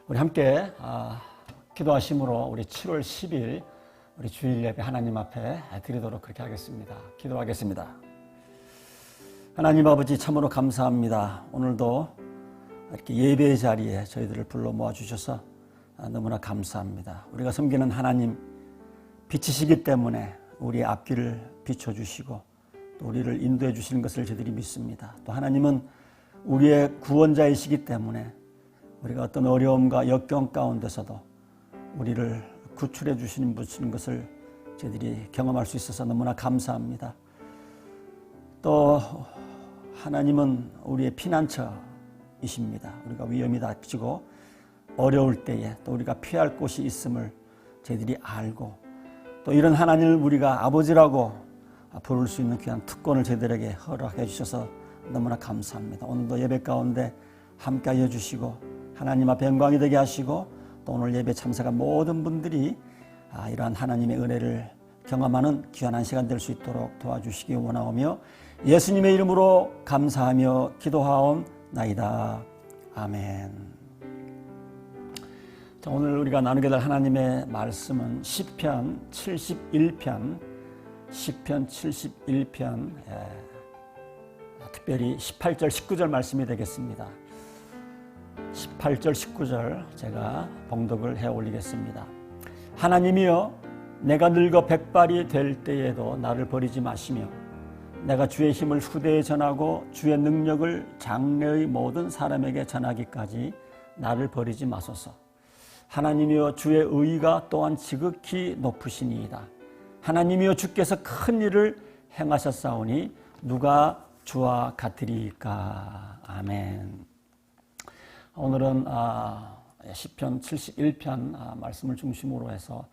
우리 함께 기도하심으로 우리 7월 10일 우리 주일 예배 하나님 앞에 드리도록 그렇게 하겠습니다. 기도하겠습니다. 하나님 아버지 참으로 감사합니다. 오늘도 이렇게 예배의 자리에 저희들을 불러 모아주셔서 너무나 감사합니다. 우리가 섬기는 하나님 빛이시기 때문에 우리의 앞길을 비춰주시고 또 우리를 인도해 주시는 것을 저희들이 믿습니다. 또 하나님은 우리의 구원자이시기 때문에 우리가 어떤 어려움과 역경 가운데서도 우리를 구출해 주시는 것을 저희들이 경험할 수 있어서 너무나 감사합니다. 또 하나님은 우리의 피난처이십니다. 우리가 위험이 닥치고 어려울 때에 또 우리가 피할 곳이 있음을 저희들이 알고 또 이런 하나님을 우리가 아버지라고 부를 수 있는 귀한 특권을 저희들에게 허락해 주셔서 너무나 감사합니다. 오늘도 예배 가운데 함께하여 주시고 하나님 앞에 영광이 되게 하시고 또 오늘 예배 참석한 모든 분들이 이러한 하나님의 은혜를 경험하는 귀한 한 시간 될 수 있도록 도와주시기 원하오며 예수님의 이름으로 감사하며 기도하옵나이다. 아멘. 자, 오늘 우리가 나누게 될 하나님의 말씀은 시편 71편 특별히 18절 19절 말씀이 되겠습니다. 18절 19절 제가 봉독을 해 올리겠습니다. 하나님이여 내가 늙어 백발이 될 때에도 나를 버리지 마시며 내가 주의 힘을 후대에 전하고 주의 능력을 장래의 모든 사람에게 전하기까지 나를 버리지 마소서. 하나님이여 주의 의의가 또한 지극히 높으시니이다. 하나님이여 주께서 큰 일을 행하셨사오니 누가 주와 같으리까. 아멘. 오늘은 시편 71편 말씀을 중심으로 해서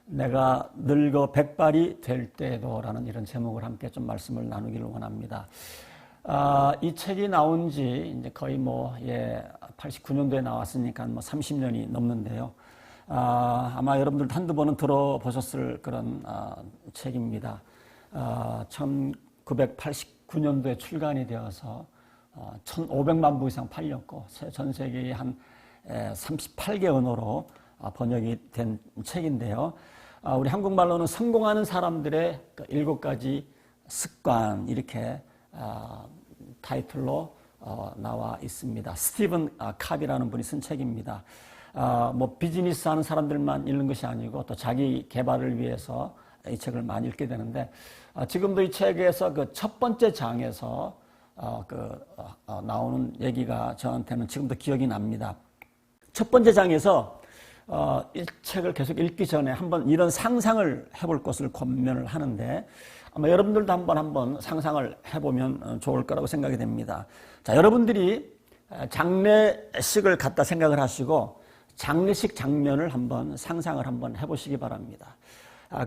내가 늙어 백발이 될 때에도 라는 이런 제목을 함께 좀 말씀을 나누기를 원합니다. 이 책이 나온 지 이제 거의 89년도에 나왔으니까 30년이 넘는데요. 아마 여러분들 한두 번은 들어보셨을 그런 책입니다. 1989년도에 출간이 되어서 1,500만 부 이상 팔렸고 전 세계의 한 38개 언어로 번역이 된 책인데요. 우리 한국말로는 성공하는 사람들의 7가지 습관 이렇게 타이틀로 나와 있습니다. 스티븐 카비라는 분이 쓴 책입니다. 비즈니스 하는 사람들만 읽는 것이 아니고 또 자기 개발을 위해서 이 책을 많이 읽게 되는데 지금도 이 책에서 그 첫 번째 장에서 나오는 얘기가 저한테는 지금도 기억이 납니다. 첫 번째 장에서 이 책을 계속 읽기 전에 한번 이런 상상을 해볼 것을 권면을 하는데 아마 여러분들도 한번 상상을 해보면 좋을 거라고 생각이 됩니다. 자, 여러분들이 장례식을 갖다 생각을 하시고 장례식 장면을 한번 상상을 한번 해보시기 바랍니다.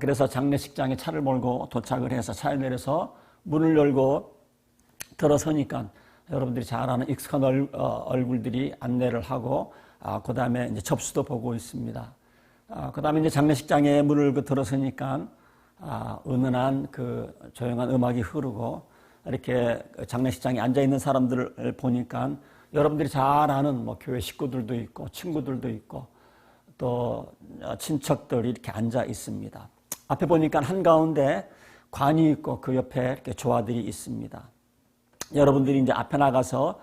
그래서 장례식장에 차를 몰고 도착을 해서 차에 내려서 문을 열고 들어서니까 여러분들이 잘 아는 익숙한 얼굴들이 안내를 하고 그 다음에 이제 접수도 보고 있습니다. 그 다음에 이제 장례식장에 문을 들어서니까 은은한 그 조용한 음악이 흐르고 이렇게 장례식장에 앉아 있는 사람들을 보니까 여러분들이 잘 아는 교회 식구들도 있고 친구들도 있고 또 친척들이 이렇게 앉아 있습니다. 앞에 보니까 한가운데 관이 있고 그 옆에 이렇게 조화들이 있습니다. 여러분들이 이제 앞에 나가서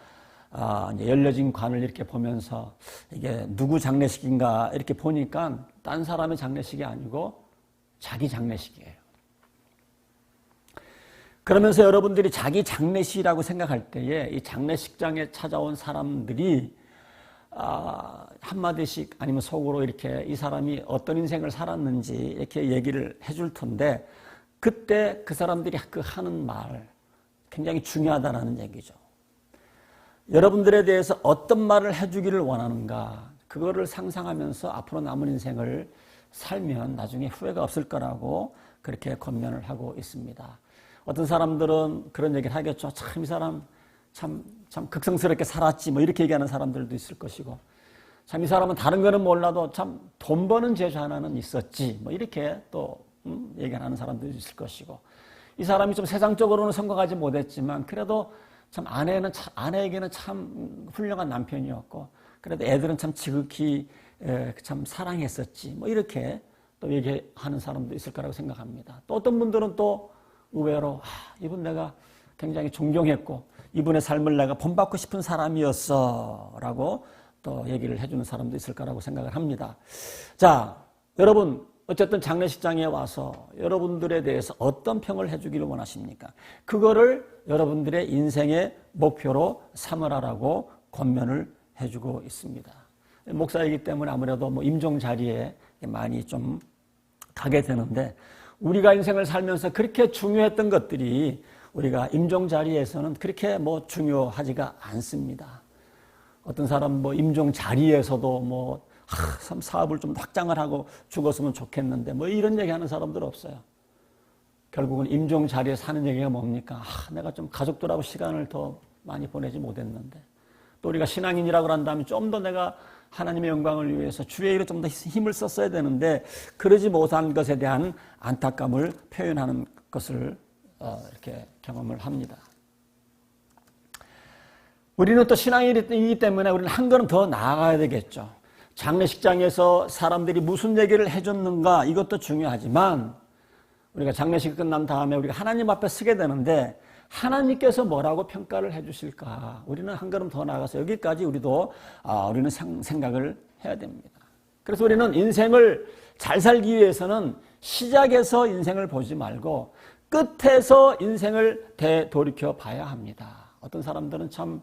이제 열려진 관을 이렇게 보면서 이게 누구 장례식인가 이렇게 보니까 딴 사람의 장례식이 아니고 자기 장례식이에요. 그러면서 여러분들이 자기 장례식이라고 생각할 때에 이 장례식장에 찾아온 사람들이 한마디씩 아니면 속으로 이렇게 이 사람이 어떤 인생을 살았는지 이렇게 얘기를 해줄 텐데 그때 그 사람들이 하는 말 굉장히 중요하다는 얘기죠. 여러분들에 대해서 어떤 말을 해주기를 원하는가 그거를 상상하면서 앞으로 남은 인생을 살면 나중에 후회가 없을 거라고 그렇게 권면을 하고 있습니다. 어떤 사람들은 그런 얘기를 하겠죠. 참 이 사람 참 극성스럽게 살았지 이렇게 얘기하는 사람들도 있을 것이고 참 이 사람은 다른 거는 몰라도 참 돈 버는 재주 하나는 있었지 이렇게 또 얘기하는 사람들도 있을 것이고 이 사람이 좀 세상적으로는 성공하지 못했지만 그래도 참 아내에게는 참 훌륭한 남편이었고 그래도 애들은 참 지극히 참 사랑했었지. 뭐 이렇게 또 얘기하는 사람도 있을 거라고 생각합니다. 또 어떤 분들은 또 의외로 이분 내가 굉장히 존경했고 이분의 삶을 내가 본받고 싶은 사람이었어 라고 또 얘기를 해주는 사람도 있을 거라고 생각을 합니다. 자, 여러분 어쨌든 장례식장에 와서 여러분들에 대해서 어떤 평을 해주기를 원하십니까? 그거를 여러분들의 인생의 목표로 삼으라라고 권면을 해주고 있습니다. 목사이기 때문에 아무래도 뭐 임종 자리에 많이 좀 가게 되는데 우리가 인생을 살면서 그렇게 중요했던 것들이 우리가 임종 자리에서는 그렇게 뭐 중요하지가 않습니다. 어떤 사람 뭐 임종 자리에서도 뭐 사업을 좀 확장을 하고 죽었으면 좋겠는데 뭐 이런 얘기하는 사람들 없어요. 결국은 임종 자리에 사는 얘기가 뭡니까? 내가 좀 가족들하고 시간을 더 많이 보내지 못했는데 또 우리가 신앙인이라고 한다면 좀 더 내가 하나님의 영광을 위해서 주의 일에 좀 더 힘을 썼어야 되는데 그러지 못한 것에 대한 안타까움을 표현하는 것을 이렇게 경험을 합니다. 우리는 또 신앙인이기 때문에 우리는 한 걸음 더 나아가야 되겠죠. 장례식장에서 사람들이 무슨 얘기를 해줬는가 이것도 중요하지만 우리가 장례식이 끝난 다음에 우리가 하나님 앞에 서게 되는데 하나님께서 뭐라고 평가를 해주실까? 우리는 한 걸음 더 나아가서 여기까지 우리는 생각을 해야 됩니다. 그래서 우리는 인생을 잘 살기 위해서는 시작에서 인생을 보지 말고 끝에서 인생을 되돌이켜 봐야 합니다. 어떤 사람들은 참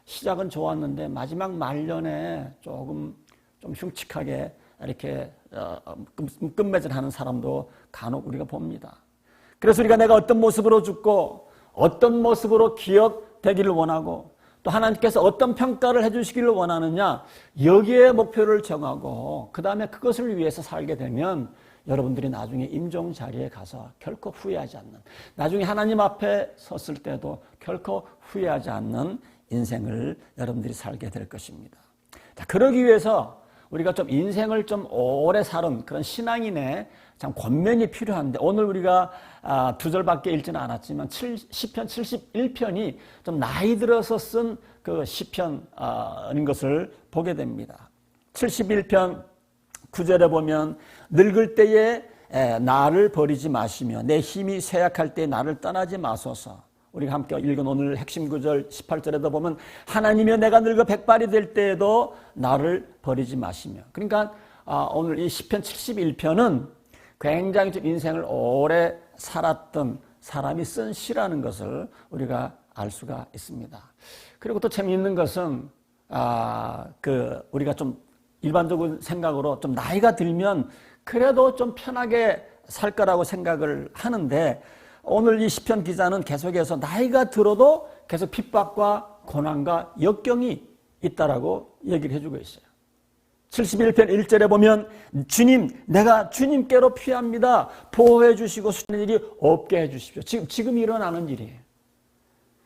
시작은 좋았는데 마지막 말년에 조금 좀 흉측하게 이렇게 끝맺을하는 사람도 간혹 우리가 봅니다. 그래서 우리가 내가 어떤 모습으로 죽고 어떤 모습으로 기억되기를 원하고 또 하나님께서 어떤 평가를 해주시기를 원하느냐 여기에 목표를 정하고 그 다음에 그것을 위해서 살게 되면 여러분들이 나중에 임종 자리에 가서 결코 후회하지 않는 나중에 하나님 앞에 섰을 때도 결코 후회하지 않는 인생을 여러분들이 살게 될 것입니다. 자, 그러기 위해서 우리가 좀 인생을 좀 오래 살은 그런 신앙인의 참 권면이 필요한데 오늘 우리가 두 절밖에 읽지는 않았지만 시편 71편이 좀 나이 들어서 쓴 그 시편인 것을 보게 됩니다. 71편 9절에 보면 늙을 때에 나를 버리지 마시며 내 힘이 쇠약할 때 나를 떠나지 마소서. 우리가 함께 읽은 오늘 핵심 구절 18절에도 보면 하나님이여 내가 늙어 백발이 될 때에도 나를 버리지 마시며 그러니까 오늘 이 시편 71편은 굉장히 좀 인생을 오래 살았던 사람이 쓴 시라는 것을 우리가 알 수가 있습니다. 그리고 또 재미있는 것은 우리가 좀 일반적인 생각으로 좀 나이가 들면 그래도 좀 편하게 살 거라고 생각을 하는데 오늘 이 시편 기자는 계속해서 나이가 들어도 계속 핍박과 고난과 역경이 있다라고 얘기를 해주고 있어요. 71편 1절에 보면 주님 내가 주님께로 피합니다. 보호해 주시고 수는 일이 없게 해 주십시오. 지금 일어나는 일이에요.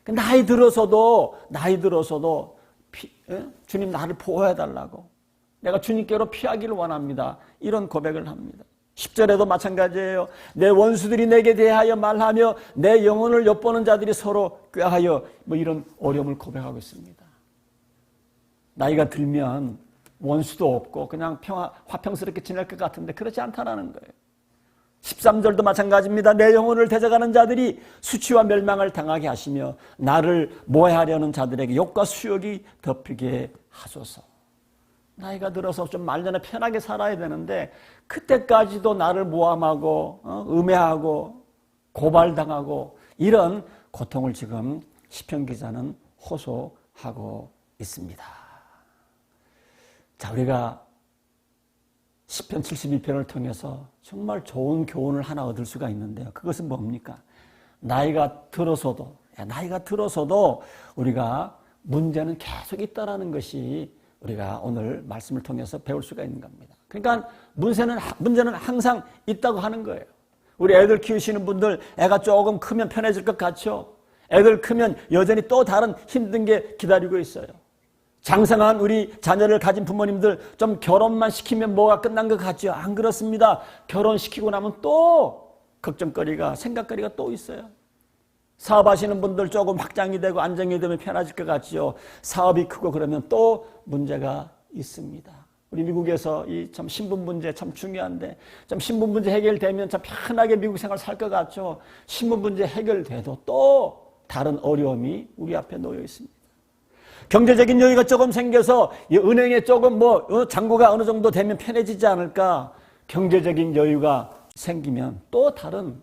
나이 들어서도 주님 나를 보호해 달라고 내가 주님께로 피하기를 원합니다. 이런 고백을 합니다. 10절에도 마찬가지예요. 내 원수들이 내게 대하여 말하며 내 영혼을 엿보는 자들이 서로 꾀하여 뭐 이런 어려움을 고백하고 있습니다. 나이가 들면 원수도 없고 그냥 화평스럽게 지낼 것 같은데 그렇지 않다라는 거예요. 13절도 마찬가지입니다. 내 영혼을 대적하는 자들이 수치와 멸망을 당하게 하시며 나를 모해하려는 자들에게 욕과 수욕이 덮이게 하소서. 나이가 들어서 좀 말년에 편하게 살아야 되는데 그때까지도 나를 모함하고 음해하고 고발당하고 이런 고통을 지금 시편 기자는 호소하고 있습니다. 자, 우리가 시편 72편을 통해서 정말 좋은 교훈을 하나 얻을 수가 있는데요. 그것은 뭡니까? 나이가 들어서도 우리가 문제는 계속 있다라는 것이 우리가 오늘 말씀을 통해서 배울 수가 있는 겁니다. 그러니까 문제는 항상 있다고 하는 거예요. 우리 애들 키우시는 분들 애가 조금 크면 편해질 것 같죠? 애들 크면 여전히 또 다른 힘든 게 기다리고 있어요. 장성한 우리 자녀를 가진 부모님들 좀 결혼만 시키면 뭐가 끝난 것 같죠? 안 그렇습니다. 결혼시키고 나면 또 걱정거리가 생각거리가 또 있어요. 사업하시는 분들 조금 확장이 되고 안정이 되면 편해질 것 같지요. 사업이 크고 그러면 또 문제가 있습니다. 우리 미국에서 이 참 신분 문제 참 중요한데, 참 신분 문제 해결되면 참 편하게 미국 생활 살 것 같죠. 신분 문제 해결돼도 또 다른 어려움이 우리 앞에 놓여 있습니다. 경제적인 여유가 조금 생겨서 은행에 조금 잔고가 어느 정도 되면 편해지지 않을까. 경제적인 여유가 생기면 또 다른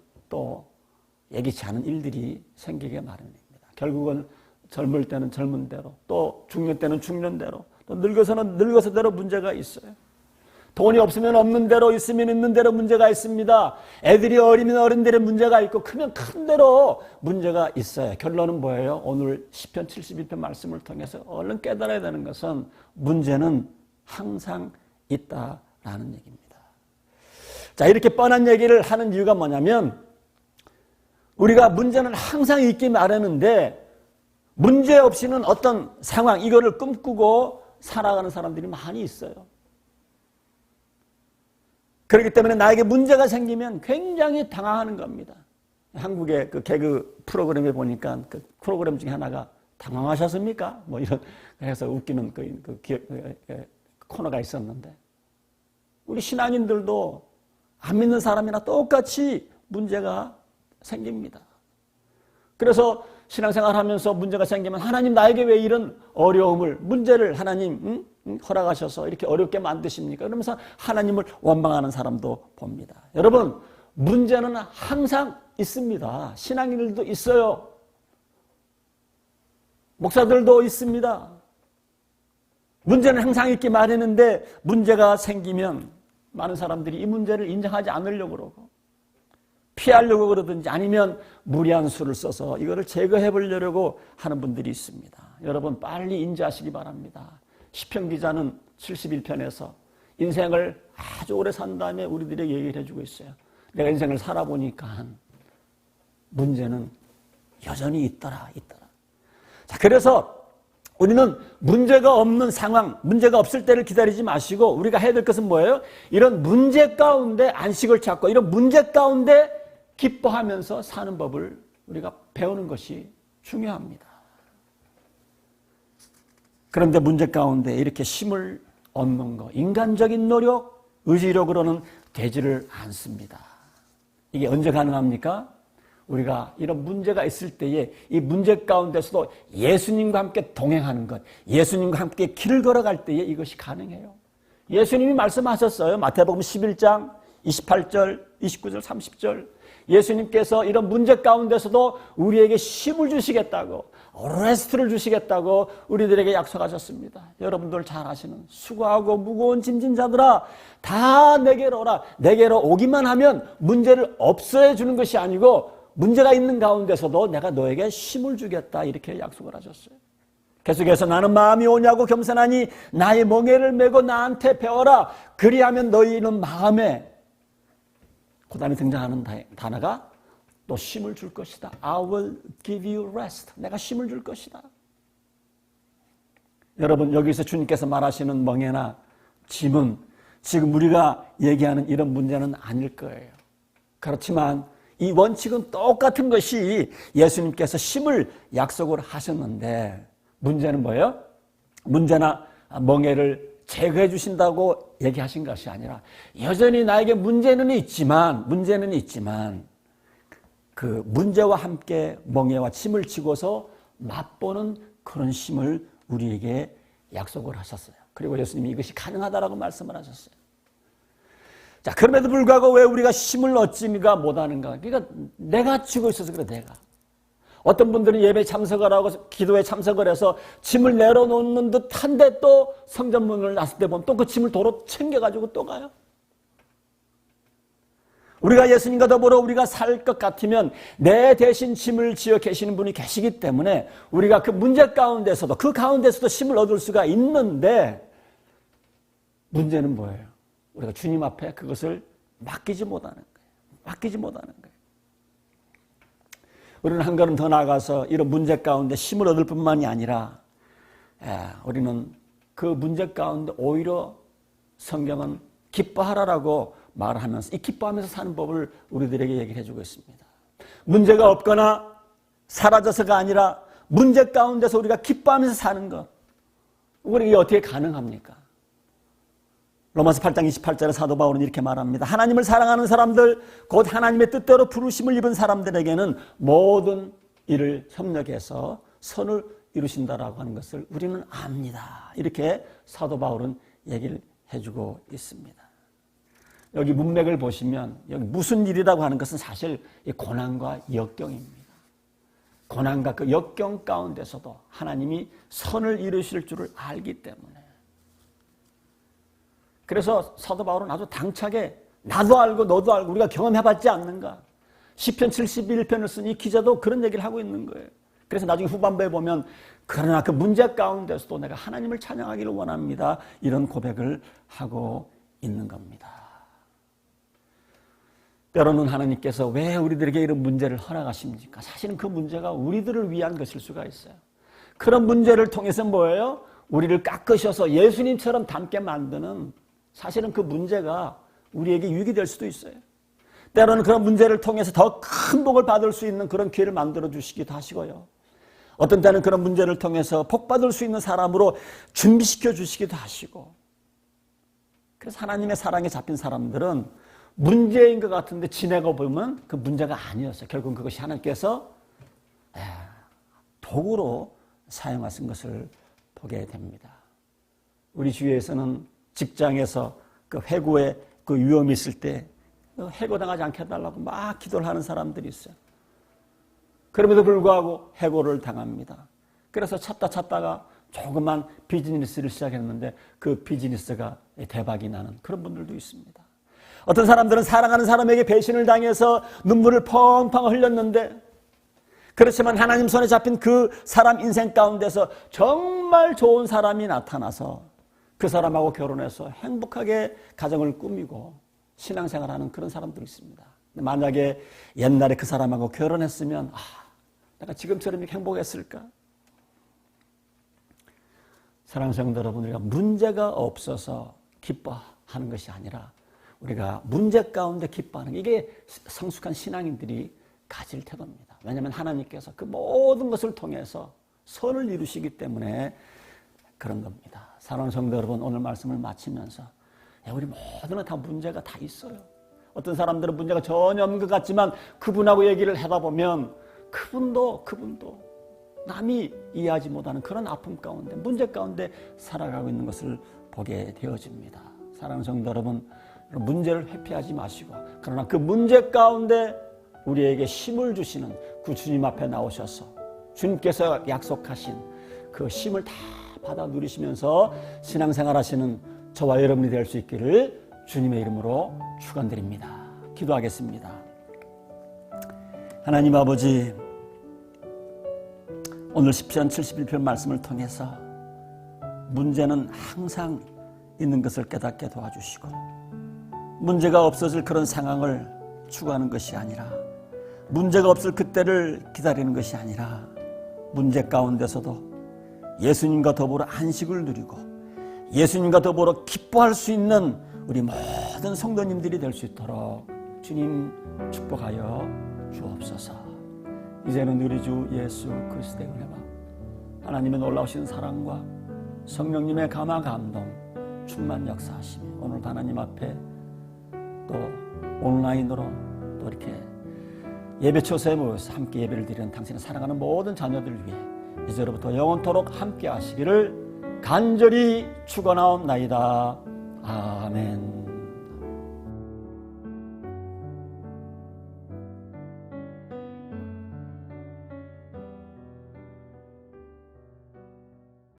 예기치 않은 일들이 생기게 마련입니다. 결국은 젊을 때는 젊은 대로, 또 중년 때는 중년 대로, 또 늙어서는 늙어서대로 문제가 있어요. 돈이 없으면 없는 대로, 있으면 있는 대로 문제가 있습니다. 애들이 어리면 어른들의 문제가 있고 크면 큰 대로 문제가 있어요. 결론은 뭐예요? 오늘 시편 71편 말씀을 통해서 얼른 깨달아야 되는 것은 문제는 항상 있다라는 얘기입니다. 자, 이렇게 뻔한 얘기를 하는 이유가 뭐냐면, 우리가 문제는 항상 있기 마련인데 문제 없이는 어떤 상황, 이거를 꿈꾸고 살아가는 사람들이 많이 있어요. 그렇기 때문에 나에게 문제가 생기면 굉장히 당황하는 겁니다. 한국의 그 개그 프로그램에 보니까 그 프로그램 중에 하나가 당황하셨습니까? 뭐 이런 해서 웃기는 코너가 있었는데, 우리 신앙인들도 안 믿는 사람이나 똑같이 문제가 생깁니다. 그래서 신앙생활 하면서 문제가 생기면 하나님 나에게 왜 이런 어려움을, 문제를 하나님 허락하셔서 이렇게 어렵게 만드십니까? 그러면서 하나님을 원망하는 사람도 봅니다. 여러분, 문제는 항상 있습니다. 신앙인들도 있어요. 목사들도 있습니다. 문제는 항상 있기 마련인데 문제가 생기면 많은 사람들이 이 문제를 인정하지 않으려고 그러고 피하려고 그러든지 아니면 무리한 수를 써서 이거를 제거해 보려고 하는 분들이 있습니다. 여러분, 빨리 인지하시기 바랍니다. 시편 기자는 71편에서 인생을 아주 오래 산 다음에 우리들에게 얘기를 해주고 있어요. 내가 인생을 살아보니까 문제는 여전히 있더라. 자, 그래서 우리는 문제가 없는 상황, 문제가 없을 때를 기다리지 마시고 우리가 해야 될 것은 뭐예요? 이런 문제 가운데 안식을 찾고 이런 문제 가운데 기뻐하면서 사는 법을 우리가 배우는 것이 중요합니다. 그런데 문제 가운데 이렇게 힘을 얻는 것, 인간적인 노력, 의지력으로는 되지를 않습니다. 이게 언제 가능합니까? 우리가 이런 문제가 있을 때에 이 문제 가운데서도 예수님과 함께 동행하는 것, 예수님과 함께 길을 걸어갈 때에 이것이 가능해요. 예수님이 말씀하셨어요. 마태복음 11장 28절, 29절, 30절. 예수님께서 이런 문제 가운데서도 우리에게 힘을 주시겠다고, 레스트를 주시겠다고 우리들에게 약속하셨습니다. 여러분들 잘 아시는 수고하고 무거운 짐진 자들아 다 내게로 오라. 내게로 오기만 하면 문제를 없애주는 주는 것이 아니고 문제가 있는 가운데서도 내가 너에게 힘을 주겠다, 이렇게 약속을 하셨어요. 계속해서 나는 마음이 오냐고 겸손하니 나의 멍에를 메고 나한테 배워라. 그리하면 너희는 마음에, 그 다음에 등장하는 단어가 또 쉼을 줄 것이다. I will give you rest. 내가 쉼을 줄 것이다. 여러분, 여기서 주님께서 말하시는 멍에나 짐은 지금 우리가 얘기하는 이런 문제는 아닐 거예요. 그렇지만 이 원칙은 똑같은 것이 예수님께서 쉼을 약속을 하셨는데, 문제는 뭐예요? 문제나 멍에를 제거해 주신다고 얘기하신 것이 아니라 여전히 나에게 문제는 있지만 그 문제와 함께 멍에와 짐을 지고서 맛보는 그런 쉼을 우리에게 약속을 하셨어요. 그리고 예수님이 이것이 가능하다라고 말씀을 하셨어요. 자, 그럼에도 불구하고 왜 우리가 쉼을 얻지가 못하는가? 그러니까 내가 쥐고 있어서 그래, 내가. 어떤 분들은 예배에 참석을 하고 기도에 참석을 해서 짐을 내려놓는 듯한데 또 성전문을 나설 때 보면 또 그 짐을 도로 챙겨가지고 또 가요. 우리가 예수님과 더불어 우리가 살 것 같으면 내 대신 짐을 지어 계시는 분이 계시기 때문에 우리가 그 문제 가운데서도 그 가운데서도 쉼을 얻을 수가 있는데, 문제는 뭐예요? 우리가 주님 앞에 그것을 맡기지 못하는 거예요. 우리는 한 걸음 더 나아가서 이런 문제 가운데 힘을 얻을 뿐만이 아니라 우리는 그 문제 가운데 오히려 성경은 기뻐하라라고 말을 하면서 이 기뻐하면서 사는 법을 우리들에게 얘기를 해주고 있습니다. 문제가 없거나 사라져서가 아니라 문제 가운데서 우리가 기뻐하면서 사는 것, 우리 이게 어떻게 가능합니까? 로마서 8장 28절에 사도 바울은 이렇게 말합니다. 하나님을 사랑하는 사람들, 곧 하나님의 뜻대로 부르심을 입은 사람들에게는 모든 일을 협력해서 선을 이루신다라고 하는 것을 우리는 압니다. 이렇게 사도 바울은 얘기를 해주고 있습니다. 여기 문맥을 보시면 여기 무슨 일이라고 하는 것은 사실 고난과 역경입니다. 고난과 그 역경 가운데서도 하나님이 선을 이루실 줄을 알기 때문에, 그래서 사도 바울은 아주 당차게 나도 알고 너도 알고 우리가 경험해봤지 않는가. 시편 71편을 쓴 이 기자도 그런 얘기를 하고 있는 거예요. 그래서 나중에 후반부에 보면 그러나 그 문제 가운데서도 내가 하나님을 찬양하기를 원합니다. 이런 고백을 하고 있는 겁니다. 때로는 하나님께서 왜 우리들에게 이런 문제를 허락하십니까? 사실은 그 문제가 우리들을 위한 것일 수가 있어요. 그런 문제를 통해서 뭐예요? 우리를 깎으셔서 예수님처럼 닮게 만드는, 사실은 그 문제가 우리에게 유익이 될 수도 있어요. 때로는 그런 문제를 통해서 더 큰 복을 받을 수 있는 그런 기회를 만들어 주시기도 하시고요. 어떤 때는 그런 문제를 통해서 복 받을 수 있는 사람으로 준비시켜 주시기도 하시고. 그래서 하나님의 사랑에 잡힌 사람들은 문제인 것 같은데 지내고 보면 그 문제가 아니었어요. 결국은 그것이 하나님께서 복으로 사용하신 것을 보게 됩니다. 우리 주위에서는 직장에서 그 해고의 그 위험이 있을 때 해고당하지 않게 해달라고 막 기도를 하는 사람들이 있어요. 그럼에도 불구하고 해고를 당합니다. 그래서 찾다가 조그만 비즈니스를 시작했는데 그 비즈니스가 대박이 나는 그런 분들도 있습니다. 어떤 사람들은 사랑하는 사람에게 배신을 당해서 눈물을 펑펑 흘렸는데, 그렇지만 하나님 손에 잡힌 그 사람 인생 가운데서 정말 좋은 사람이 나타나서 그 사람하고 결혼해서 행복하게 가정을 꾸미고 신앙생활하는 그런 사람들이 있습니다. 만약에 옛날에 그 사람하고 결혼했으면 내가 지금처럼 이렇게 행복했을까? 사랑하는 성도 여러분, 우리가 문제가 없어서 기뻐하는 것이 아니라 우리가 문제 가운데 기뻐하는 게, 이게 성숙한 신앙인들이 가질 태도입니다. 왜냐하면 하나님께서 그 모든 것을 통해서 선을 이루시기 때문에 그런 겁니다. 사랑하는 성도 여러분, 오늘 말씀을 마치면서 우리 모두는 다 문제가 다 있어요. 어떤 사람들은 문제가 전혀 없는 것 같지만 그분하고 얘기를 하다 보면 그분도 남이 이해하지 못하는 그런 아픔 가운데, 문제 가운데 살아가고 있는 것을 보게 되어집니다. 사랑하는 성도 여러분, 문제를 회피하지 마시고, 그러나 그 문제 가운데 우리에게 힘을 주시는 그 주님 앞에 나오셔서 주님께서 약속하신 그 힘을 다 받아 누리시면서 신앙생활 하시는 저와 여러분이 될 수 있기를 주님의 이름으로 축원드립니다. 기도하겠습니다. 하나님 아버지, 오늘 시편 71편 말씀을 통해서 문제는 항상 있는 것을 깨닫게 도와주시고, 문제가 없어질 그런 상황을 추구하는 것이 아니라, 문제가 없을 그때를 기다리는 것이 아니라, 문제 가운데서도 예수님과 더불어 안식을 누리고 예수님과 더불어 기뻐할 수 있는 우리 모든 성도님들이 될 수 있도록 주님 축복하여 주옵소서. 이제는 우리 주 예수 그리스도의 은혜와 하나님의 놀라우신 사랑과 성령님의 감화 감동 충만 역사하시며, 오늘도 하나님 앞에 또 온라인으로 또 이렇게 예배 초소에 모여서 함께 예배를 드리는 당신의 사랑하는 모든 자녀들을 위해 이제로부터 영원토록 함께 하시기를 간절히 축원하옵나이다. 아멘.